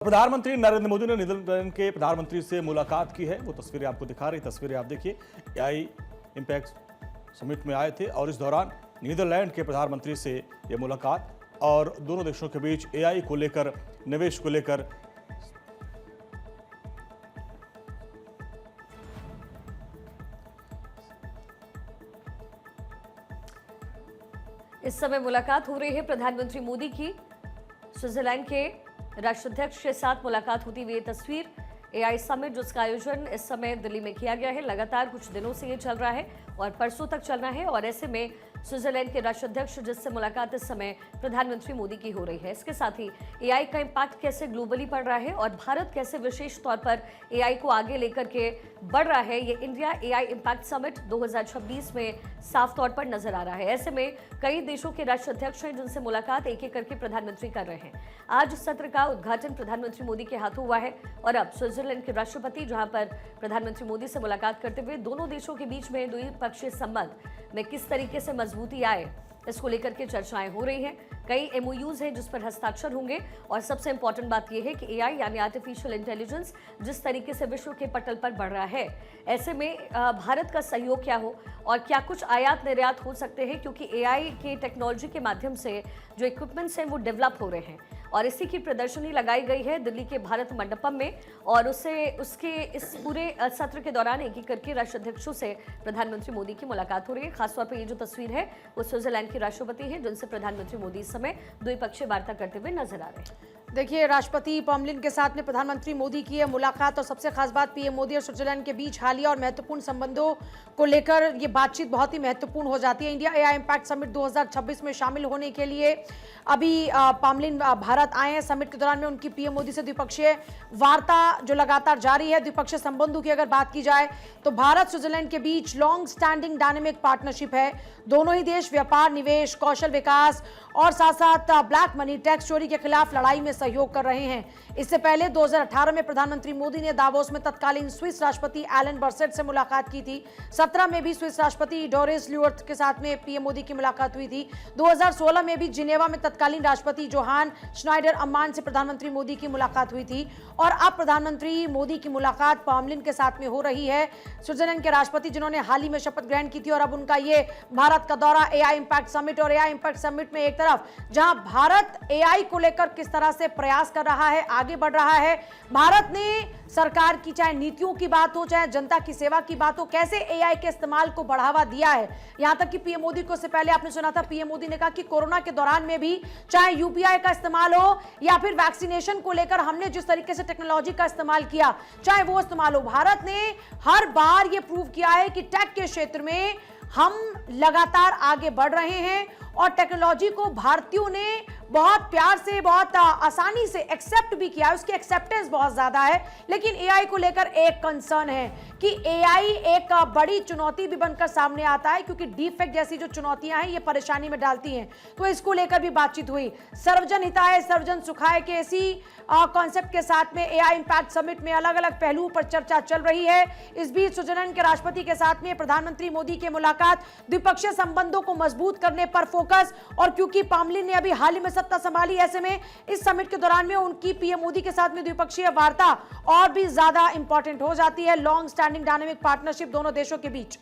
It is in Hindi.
प्रधानमंत्री नरेंद्र मोदी ने नीदरलैंड के प्रधानमंत्री से मुलाकात की है। वो तस्वीरें आपको दिखा रही तस्वीरें आप देखिए। एआई इंपैक्ट समिट में आए थे और इस दौरान नीदरलैंड के प्रधानमंत्री से ये मुलाकात और दोनों देशों के बीच एआई को लेकर, निवेश को लेकर इस समय मुलाकात हो रही है प्रधानमंत्री मोदी की। स्विट्जरलैंड के राष्ट्राध्यक्ष के साथ मुलाकात होती हुई ये तस्वीर। एआई समिट जिसका आयोजन इस समय दिल्ली में किया गया है, लगातार कुछ दिनों से ये चल रहा है और परसों तक चलना है और ऐसे में स्विट्जरलैंड के राष्ट्राध्यक्ष जिससे मुलाकात इस समय प्रधानमंत्री मोदी की हो रही है। इसके साथ ही एआई का इम्पैक्ट कैसे ग्लोबली पड़ रहा है और भारत कैसे विशेष तौर पर एआई को आगे लेकर के बढ़ रहा है, ये इंडिया एआई इम्पैक्ट समिट 2026 में साफ तौर पर नजर आ रहा है। ऐसे में कई देशों के राष्ट्राध्यक्ष हैं जिनसे मुलाकात एक एक करके प्रधानमंत्री कर रहे हैं। आज सत्र का उद्घाटन प्रधानमंत्री मोदी के हाथों हुआ है और अब स्विट्जरलैंड के राष्ट्रपति जहां पर प्रधानमंत्री मोदी से मुलाकात करते हुए दोनों देशों के बीच में द्विपक्षीय संबंध में किस तरीके से मजबूती आए, इसको लेकर के चर्चाएं हो रही हैं। कई एमओयूज हैं जिस पर हस्ताक्षर होंगे और सबसे इंपॉर्टेंट बात यह है कि एआई यानी आर्टिफिशियल इंटेलिजेंस जिस तरीके से विश्व के पटल पर बढ़ रहा है, ऐसे में भारत का सहयोग क्या हो और क्या कुछ आयात निर्यात हो सकते हैं, क्योंकि एआई के टेक्नोलॉजी के माध्यम से जो इक्विपमेंट्स हैं वो डेवलप हो रहे हैं और इसी की प्रदर्शनी लगाई गई है दिल्ली के भारत मंडपम में और उसके इस पूरे सत्र के दौरान एक एक करके राष्ट्राध्यक्षों से प्रधानमंत्री मोदी की मुलाकात हो रही है। खासतौर पर ये जो तस्वीर है वो स्विट्जरलैंड के राष्ट्रपति हैं जिनसे प्रधानमंत्री मोदी इस समय द्विपक्षीय वार्ता करते हुए नजर आ रहे हैं। देखिए, राष्ट्रपति पॉम्लिन के साथ में प्रधानमंत्री मोदी की मुलाकात और सबसे खास बात पीएम मोदी और स्विट्जरलैंड के बीच हालिया और महत्वपूर्ण संबंधों को लेकर ये बातचीत बहुत ही महत्वपूर्ण हो जाती है। इंडिया एआई इम्पैक्ट समिट 2026 में शामिल होने के लिए अभी पॉम्लिन भारत आए हैं। समिट के दौरान में उनकी पीएम मोदी से द्विपक्षीय वार्ता जो लगातार जारी है। द्विपक्षीय संबंधों की अगर बात की जाए तो भारत स्विट्जरलैंड के बीच लॉन्ग स्टैंडिंग डायनेमिक पार्टनरशिप है। दोनों ही देश व्यापार, निवेश, कौशल विकास और साथ साथ ब्लैक मनी, टैक्स चोरी के खिलाफ लड़ाई में सहयोग कर रहे हैं। इससे पहले 2018 में प्रधानमंत्री मोदी ने दावोस में तत्कालीन स्विस राष्ट्रपति एलन बर्सेट से मुलाकात की थी। 17 में भी स्विस राष्ट्रपति डोरिस ल्यूअर्थ के साथ में पीएम मोदी की मुलाकात हुई थी। 2016 में भी जिनेवा में तत्कालीन राष्ट्रपति जोहान स्नाइडर अम्मान से प्रधानमंत्री मोदी की मुलाकात हुई थी और अब प्रधानमंत्री मोदी की मुलाकात पॉम्लिन के साथ में हो रही है। स्विट्जरलैंड के राष्ट्रपति जिन्होंने हाल ही में शपथ ग्रहण की थी और अब उनका ये भारत का दौरा एआई इम्पैक्ट समिट और एआई इम्पैक्ट समिट में एक तरफ जहां भारत एआई को लेकर किस तरह से प्रयास कर रहा है, आगे बढ़ रहा है। भारत ने सरकार की चाहे नीतियों की बात हो, चाहे जनता की सेवा की बात हो, कैसे एआई के इस्तेमाल को बढ़ावा दिया है। यहां तक कि पीएम मोदी को से पहले आपने सुना था, पीएम मोदी ने कहा कि कोरोना के दौरान में भी चाहे यूपीआई का इस्तेमाल हो या फिर वैक्सीनेशन को लेकर हमने जिस तरीके से टेक्नोलॉजी का इस्तेमाल किया, चाहे वो इस्तेमाल हो, भारत ने हर बार ये प्रूव किया है कि टेक के क्षेत्र में हम लगातार आगे बढ़ रहे हैं और टेक्नोलॉजी को भारतीयों ने बहुत प्यार से, बहुत आसानी से एक्सेप्ट भी किया है। उसकी एक्सेप्टेंस बहुत ज्यादा है। लेकिन एआई को लेकर एक कंसर्न है कि एआई एक बड़ी चुनौती भी बनकर सामने आता है, क्योंकि डीफेक्ट जैसी जो चुनौतियां हैं ये परेशानी में डालती हैं। तो इसको लेकर भी बातचीत हुई। सर्वजन हिताय सर्वजन सुखाय के इसी कॉन्सेप्ट के साथ में एआई इम्पैक्ट समिट में अलग अलग पहलुओं पर चर्चा चल रही है। इस बीच स्विट्जरलैंड के राष्ट्रपति के साथ में प्रधानमंत्री मोदी की मुलाकात, द्विपक्षीय संबंधों को मजबूत करने पर फोकस, और क्योंकि पॉम्लिन ने अभी हाल ही में सत्ता संभाली, ऐसे में इस समिट के दौरान में उनकी पीएम मोदी के साथ में द्विपक्षीय वार्ता और भी ज्यादा इंपॉर्टेंट हो जाती है। लॉन्ग स्टैंडिंग डायनेमिक पार्टनरशिप दोनों देशों के बीच।